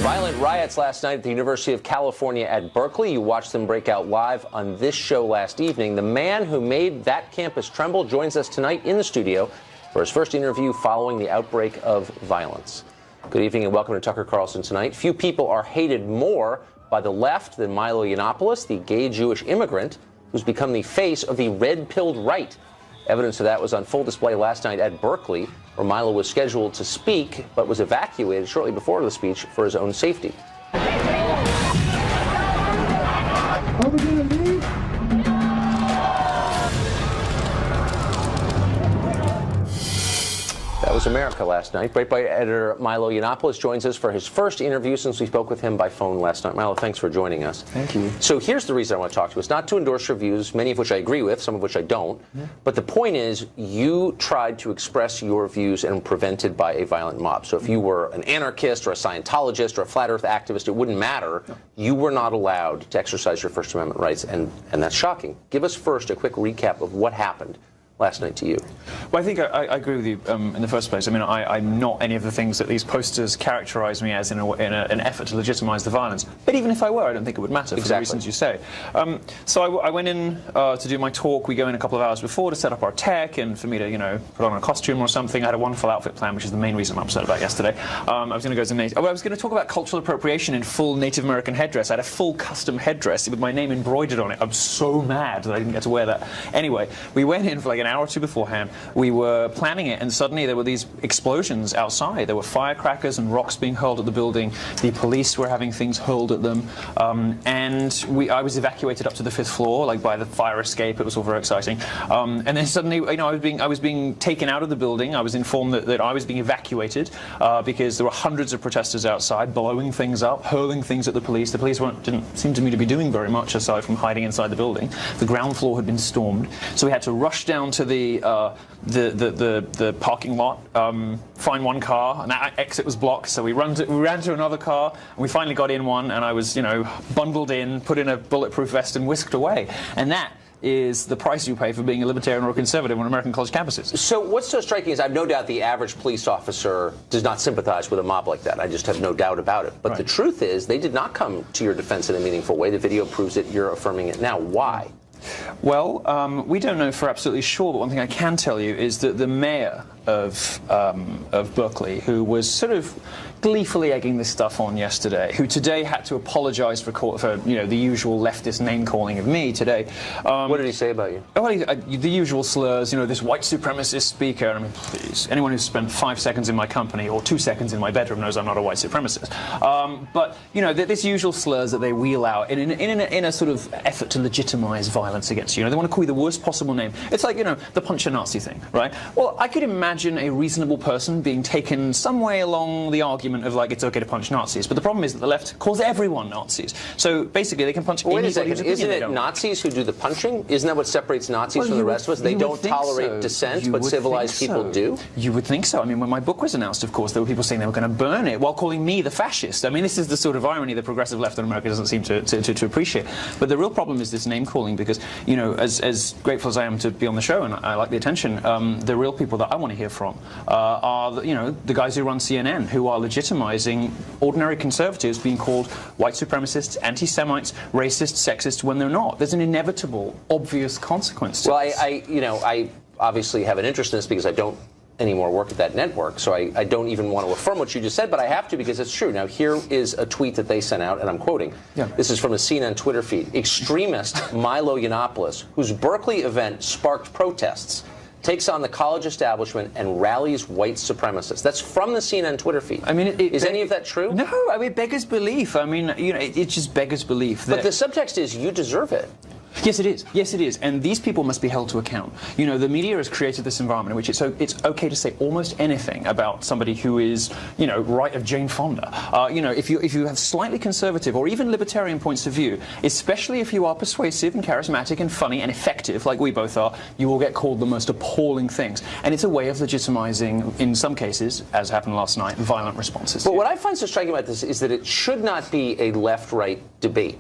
Violent riots last night at the University of California at Berkeley. You watched them break out live on this show last evening. The man who made that campus tremble joins us tonight in the studio for his first interview following the outbreak of violence. Good evening and welcome to Tucker Carlson Tonight. Few people are hated more by the left than Milo Yiannopoulos, the gay Jewish immigrant who's become the face of the red-pilled right. Evidence of that was on full display last night at Berkeley, where Milo was scheduled to speak, but was evacuated shortly before the speech for his own safety. Are we gonna leave? That was America last night. Breitbart editor Milo Yiannopoulos joins us for his first interview since we spoke with him by phone last night. Milo, thanks for joining us. Thank you. So here's the reason I want to talk to you. It's not to endorse your views, many of which I agree with, some of which I don't. But the point is, you tried to express your views and were prevented by a violent mob. So if you were an anarchist or a Scientologist or a flat earth activist, it wouldn't matter. No. You were not allowed to exercise your First Amendment rights, and that's shocking. Give us first a quick recap of what happened last night to you. Well, I think I agree with you in the first place. I mean, I'm not any of the things that these posters characterize me as in an effort to legitimize the violence. But even if I were, I don't think it would matter for the reasons you say. So I went in to do my talk. We go in a couple of hours before to set up our tech and for me to, you know, put on a costume or something. I had a wonderful outfit plan, which is the main reason I'm upset about yesterday. I was going to go as a native. I was going to talk about cultural appropriation in full Native American headdress. I had a full custom headdress with my name embroidered on it. I'm so mad that I didn't get to wear that. Anyway, we went in for like an hour or two beforehand. We were planning it, and suddenly there were these explosions outside. There were firecrackers and rocks being hurled at the building. The police were having things hurled at them, and I was evacuated up to the 5th floor, like by the fire escape. It was all very exciting. And then suddenly, you know, I was being taken out of the building. I was informed that I was being evacuated because there were hundreds of protesters outside, blowing things up, hurling things at the police. The police didn't seem to me to be doing very much aside from hiding inside the building. The ground floor had been stormed, so we had to rush down to the parking lot, find one car, and that exit was blocked, so we ran to another car, and we finally got in one, and I was, you know, bundled in, put in a bulletproof vest, and whisked away. And that is the price you pay for being a libertarian or a conservative on American college campuses. So what's so striking is I have no doubt the average police officer does not sympathize with a mob like that. I just have no doubt about it. But the truth is they did not come to your defense in a meaningful way. The video proves it. You're affirming it now. Why? Well, we don't know for absolutely sure, but one thing I can tell you is that the mayor of Berkeley, who was sort of gleefully egging this stuff on yesterday, who today had to apologize for you know, the usual leftist name-calling of me today. What did he say about you? Well, the usual slurs, you know, this white supremacist speaker. I mean, please, anyone who's spent 5 seconds in my company or 2 seconds in my bedroom knows I'm not a white supremacist. But, you know, this usual slurs that they wheel out in a sort of effort to legitimize violence against you. You know, they want to call you the worst possible name. It's like, you know, the punch a Nazi thing, right? Well, I could imagine a reasonable person being taken some way along the argument of, like, it's okay to punch Nazis. But the problem is that the left calls everyone Nazis. So basically they can punch anybody who's opinion they don't. Isn't it Nazis who do the punching? Isn't that what separates Nazis from the rest of us? They don't tolerate dissent, but civilized people do? You would think so. I mean, when my book was announced, of course, there were people saying they were going to burn it while calling me the fascist. I mean, this is the sort of irony the progressive left in America doesn't seem to appreciate. But the real problem is this name-calling because, you know, as grateful as I am to be on the show, and I like the attention, the real people that I want to hear from are, you know, the guys who run CNN, who are legitimizing ordinary conservatives being called white supremacists, anti-Semites, racist, sexist, when they're not. There's an inevitable, obvious consequence to this. Well, I obviously have an interest in this because I don't anymore work at that network, so I don't even want to affirm what you just said, but I have to because it's true. Now, here is a tweet that they sent out, and I'm quoting. Yeah. This is from a CNN Twitter feed. Extremist Milo Yiannopoulos, whose Berkeley event sparked protests, takes on the college establishment and rallies white supremacists. That's from the CNN Twitter feed. I mean, is any of that true? No, I mean, it beggars belief. I mean, you know, it just beggars belief. But the subtext is you deserve it. Yes, it is. Yes, it is. And these people must be held to account. You know, the media has created this environment in which it's okay to say almost anything about somebody who is, you know, right of Jane Fonda. You know, if you have slightly conservative or even libertarian points of view, especially if you are persuasive and charismatic and funny and effective, like we both are, you will get called the most appalling things. And it's a way of legitimizing, in some cases, as happened last night, violent responses. But what I find so striking about this is that it should not be a left-right debate.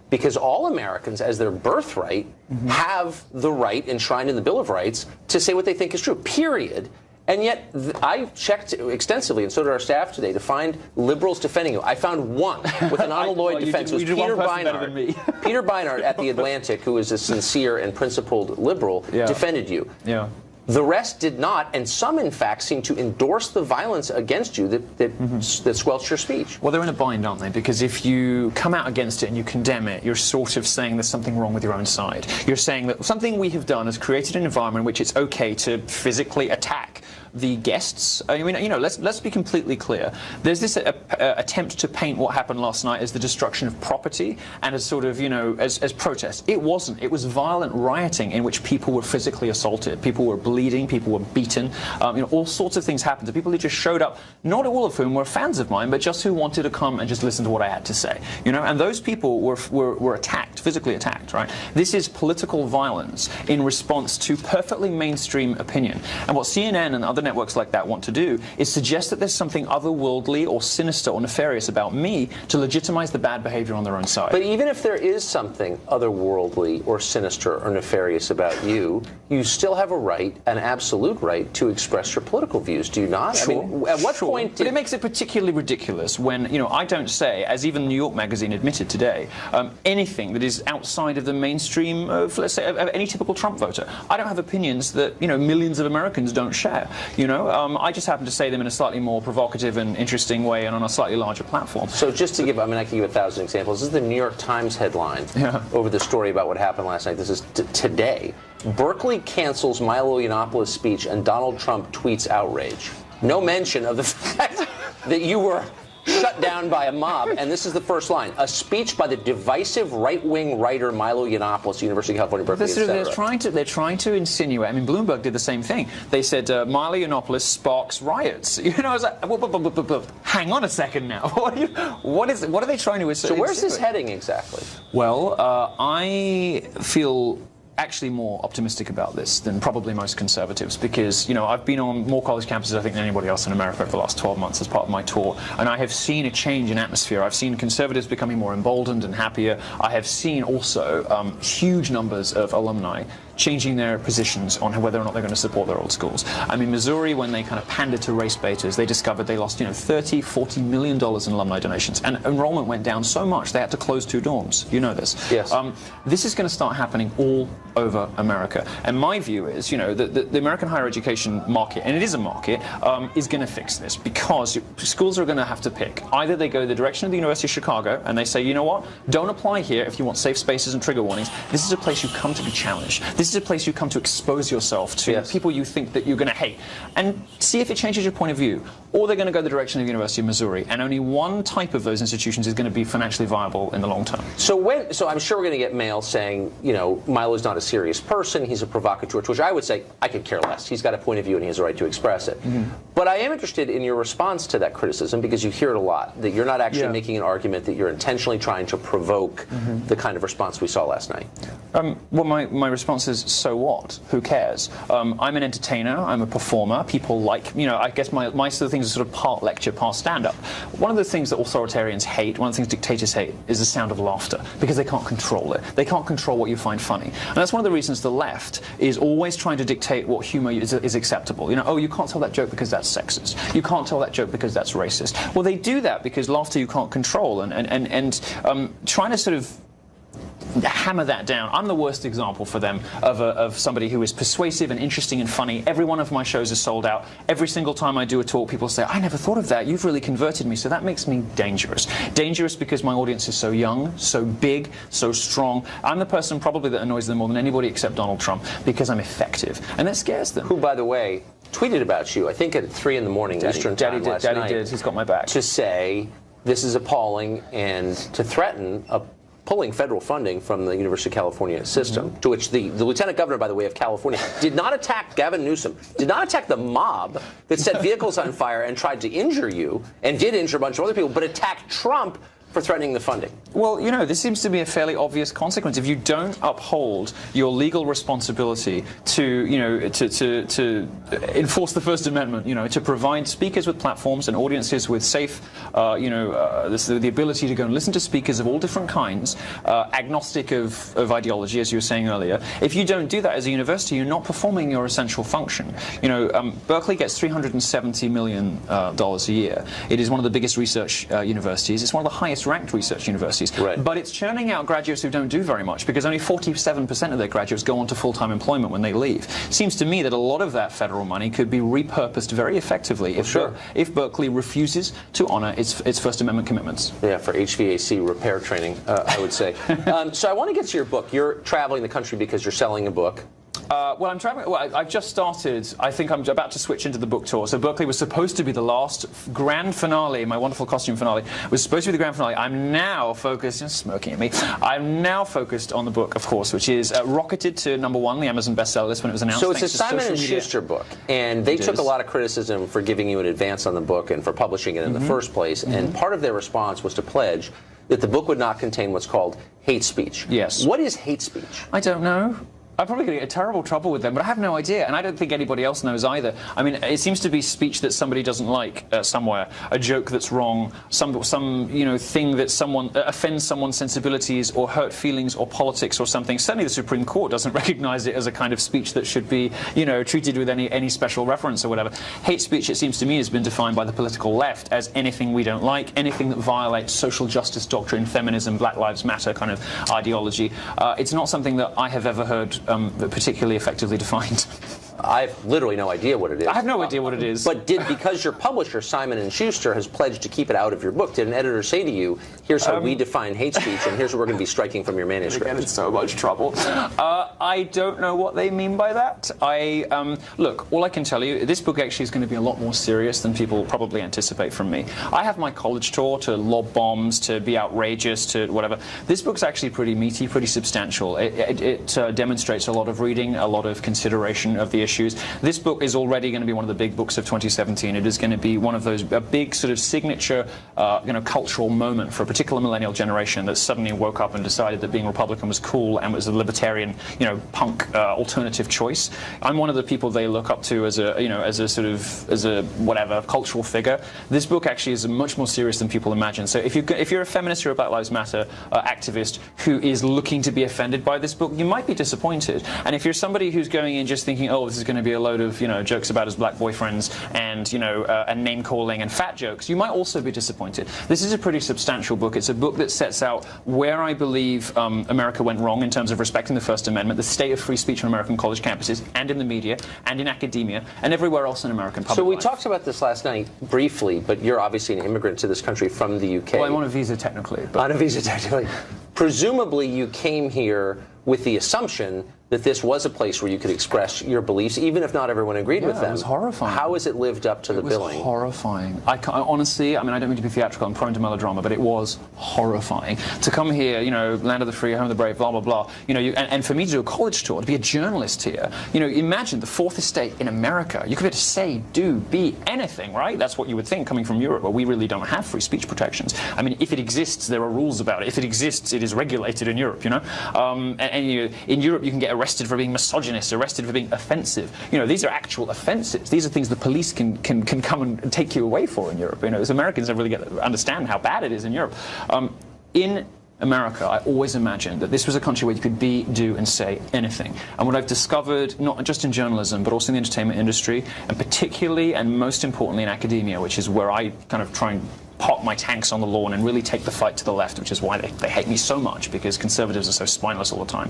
Because all Americans, as their birthright, have the right enshrined in the Bill of Rights to say what they think is true, period. And yet, I checked extensively, and so did our staff today, to find liberals defending you. I found one with an unalloyed defense. It was Peter Beinart. Peter Beinart at The Atlantic, who is a sincere and principled liberal, defended you. Yeah. The rest did not, and some, in fact, seem to endorse the violence against you that squelched your speech. Well, they're in a bind, aren't they? Because if you come out against it and you condemn it, you're sort of saying there's something wrong with your own side. You're saying that something we have done has created an environment in which it's okay to physically attack the guests. I mean, you know, let's be completely clear. There's this attempt to paint what happened last night as the destruction of property and as sort of, you know, as protest. It wasn't. It was violent rioting in which people were physically assaulted, people were bleeding, people were beaten. You know, all sorts of things happened to people who just showed up, not all of whom were fans of mine, but just who wanted to come and just listen to what I had to say. You know, and those people were attacked, physically attacked, right? This is political violence in response to perfectly mainstream opinion. And what CNN and other networks like that want to do is suggest that there's something otherworldly or sinister or nefarious about me to legitimize the bad behavior on their own side. But even if there is something otherworldly or sinister or nefarious about you, you still have a right, an absolute right, to express your political views, do you not? Sure. I mean, at what point But it makes it particularly ridiculous when, you know, I don't say, as even New York Magazine admitted today, anything that is outside of the mainstream of, let's say, of any typical Trump voter. I don't have opinions that, you know, millions of Americans don't share. You know, I just happen to say them in a slightly more provocative and interesting way and on a slightly larger platform. So just to give, I mean, I can give 1,000 examples. This is the New York Times headline over the story about what happened last night. This is today. Berkeley cancels Milo Yiannopoulos speech and Donald Trump tweets outrage. No mention of the fact that you were shut down by a mob, and this is the first line. A speech by the divisive right-wing writer Milo Yiannopoulos, University of California, Berkeley, etc. They're trying to insinuate. I mean, Bloomberg did the same thing. They said Milo Yiannopoulos sparks riots. You know, I was like, hang on a second now. What are they trying to insinuate? So where's this heading exactly? Well, I feel actually more optimistic about this than probably most conservatives because, you know, I've been on more college campuses, I think, than anybody else in America over the last 12 months as part of my tour, and I have seen a change in atmosphere. I've seen conservatives becoming more emboldened and happier. I have seen also huge numbers of alumni changing their positions on whether or not they're going to support their old schools. I mean, Missouri, when they kind of pandered to race baiters, they discovered they lost, you know, $30–40 million in alumni donations, and enrollment went down so much they had to close 2 dorms. You know this. Yes. This is going to start happening all over America, and my view is, you know, the American higher education market, and it is a market, is going to fix this because schools are going to have to pick. Either they go the direction of the University of Chicago and they say, you know what, don't apply here if you want safe spaces and trigger warnings. This is a place you come to be challenged. This is a place you come to expose yourself to people you think that you're going to hate, and see if it changes your point of view. Or they're going to go the direction of the University of Missouri, and only one type of those institutions is going to be financially viable in the long term. So I'm sure we're going to get mail saying, you know, Milo's not a serious person, he's a provocateur, to which I would say, I could care less. He's got a point of view and he has a right to express it. But I am interested in your response to that criticism, because you hear it a lot, that you're not actually making an argument, that you're intentionally trying to provoke the kind of response we saw last night. Well, my response is, so what? Who cares? I'm an entertainer, I'm a performer, people like, you know, I guess my sort of things are sort of part lecture, part stand-up. One of the things that authoritarians hate, one of the things dictators hate, is the sound of laughter, because they can't control it. They can't control what you find funny. And that's one of the reasons the left is always trying to dictate what humor is acceptable. You know, oh, you can't tell that joke because that's sexist. You can't tell that joke because that's racist. Well, they do that because laughter you can't control, and trying to sort of hammer that down. I'm the worst example for them of somebody who is persuasive and interesting and funny. Every one of my shows is sold out. Every single time I do a talk, people say, I never thought of that. You've really converted me. So that makes me dangerous. Dangerous because my audience is so young, so big, so strong. I'm the person probably that annoys them more than anybody except Donald Trump, because I'm effective. And that scares them. Who, by the way, tweeted about you, I think at 3 in the morning Eastern time last night. Daddy did. He's got my back. To say this is appalling and to threaten pulling federal funding from the University of California system, to which the lieutenant governor, by the way, of California did not attack Gavin Newsom, did not attack the mob that set vehicles on fire and tried to injure you, and did injure a bunch of other people, but attacked Trump for threatening the funding? Well, you know, this seems to be a fairly obvious consequence. If you don't uphold your legal responsibility to, you know, to enforce the First Amendment, you know, to provide speakers with platforms and audiences with safe, the ability to go and listen to speakers of all different kinds, agnostic of ideology, as you were saying earlier. If you don't do that as a university, you're not performing your essential function. You know, Berkeley gets $370 million a year. It is one of the biggest research universities. It's one of the highest ranked research universities. Right. But it's churning out graduates who don't do very much, because only 47% of their graduates go on to full-time employment when they leave. Seems to me that a lot of that federal money could be repurposed very effectively if Berkeley refuses to honor its First Amendment commitments. Yeah, for HVAC repair training, I would say. So I want to get to your book. You're traveling the country because you're selling a book. Well, I'm traveling. Well, I've just started. I think I'm about to switch into the book tour. So Berkeley was supposed to be the last grand finale. My wonderful costume finale was supposed to be the grand finale. I'm now focused. You're smirking at me. I'm now focused on the book, of course, which is rocketed to #1, the Amazon bestseller list when it was announced. So it's a Simon & Schuster book, and they took a lot of criticism for giving you an advance on the book and for publishing it in the first place. And part of their response was to pledge that the book would not contain what's called hate speech. Yes. What is hate speech? I don't know. I'm probably going to get in terrible trouble with them, but I have no idea, and I don't think anybody else knows either. I mean, it seems to be speech that somebody doesn't like somewhere, a joke that's wrong, some you know, thing that someone offends someone's sensibilities or hurt feelings or politics or something. Certainly, the Supreme Court doesn't recognize it as a kind of speech that should be, you know, treated with any special reference or whatever. Hate speech, it seems to me, has been defined by the political left as anything we don't like, anything that violates social justice doctrine, feminism, Black Lives Matter kind of ideology. It's not something that I have ever heard particularly effectively defined. I have literally no idea what it is. I have no idea what it is. But because your publisher, Simon & Schuster, has pledged to keep it out of your book, did an editor say to you, here's how we define hate speech, and here's what we're going to be striking from your manuscript? Get in so much trouble. I don't know what they mean by that. Look, all I can tell you, this book actually is going to be a lot more serious than people probably anticipate from me. I have my college tour to lob bombs, to be outrageous, to whatever. This book's actually pretty meaty, pretty substantial. It demonstrates a lot of reading, a lot of consideration of the issues. This book is already going to be one of the big books of 2017. It is going to be one of those, a big sort of signature, you know, cultural moment for a particular millennial generation that suddenly woke up and decided that being Republican was cool and was a libertarian, you know, punk alternative choice. I'm one of the people they look up to as a, you know, as a whatever cultural figure. This book actually is much more serious than people imagine. So if you're a feminist or a Black Lives Matter activist who is looking to be offended by this book, you might be disappointed. And if you're somebody who's going in just thinking, oh, this is going to be a load of, you know, jokes about his black boyfriends and, you know, and name calling and fat jokes, you might also be disappointed. This is a pretty substantial book. It's a book that sets out where I believe America went wrong in terms of respecting the First Amendment, the state of free speech on American college campuses and in the media and in academia and everywhere else in American public life. So we talked about this last night briefly, but you're obviously an immigrant to this country from the UK. Well, I'm on a visa technically. But on a visa technically. Presumably you came here with the assumption that this was a place where you could express your beliefs, even if not everyone agreed with them. It was horrifying. How has it lived up to the billing? It was horrifying. Honestly, I mean, I don't mean to be theatrical, I'm prone to melodrama, but it was horrifying. To come here, you know, land of the free, home of the brave, blah, blah, blah, you know, and for me to do a college tour, to be a journalist here, you know, imagine the Fourth Estate in America. You could be able to say, do, be anything, right? That's what you would think coming from Europe, where we really don't have free speech protections. I mean, if it exists, there are rules about it. If it exists, it is regulated in Europe, you know? And you know, in Europe, you can get arrested for being misogynist, arrested for being offensive. You know, these are actual offenses. These are things the police can come and take you away for in Europe. You know, as Americans don't really understand how bad it is in Europe. In America, I always imagined that this was a country where you could be, do, and say anything. And what I've discovered, not just in journalism, but also in the entertainment industry, and particularly and most importantly in academia, which is where I kind of try and park my tanks on the lawn and really take the fight to the left, which is why they hate me so much, because conservatives are so spineless all the time.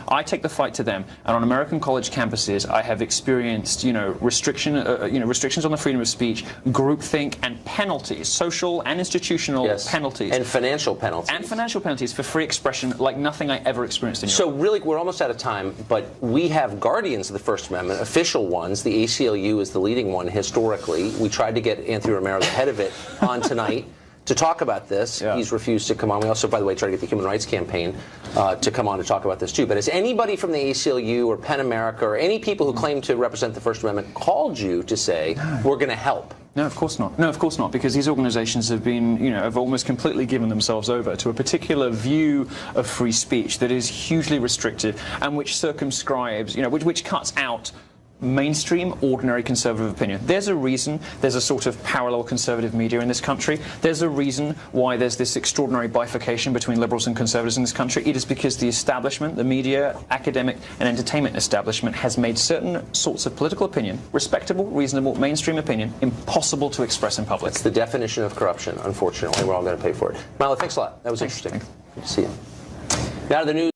I take the fight to them, and on American college campuses, I have experienced, you know, restrictions on the freedom of speech, groupthink, and penalties, social and institutional penalties, and financial penalties, for free expression, like nothing I ever experienced in Europe. So really, we're almost out of time, but we have guardians of the First Amendment, official ones. The ACLU is the leading one historically. We tried to get Anthony Romero, the head of it, on tonight to talk about this. Yeah. He's refused to come on. We also, by the way, tried to get the Human Rights Campaign to come on to talk about this too. But has anybody from the ACLU or PEN America or any people who claim to represent the First Amendment called you to say, we're going to help? No, of course not. No, of course not, because these organisations have been, have almost completely given themselves over to a particular view of free speech that is hugely restrictive and which circumscribes, which cuts out mainstream, ordinary conservative opinion. There's a reason there's a sort of parallel conservative media in this country. There's a reason why there's this extraordinary bifurcation between liberals and conservatives in this country. It is because the establishment, the media, academic and entertainment establishment has made certain sorts of political opinion, respectable, reasonable, mainstream opinion, impossible to express in public. It's the definition of corruption, unfortunately. We're all going to pay for it. Milo, thanks a lot. That was interesting. Good to see you. Now to the news.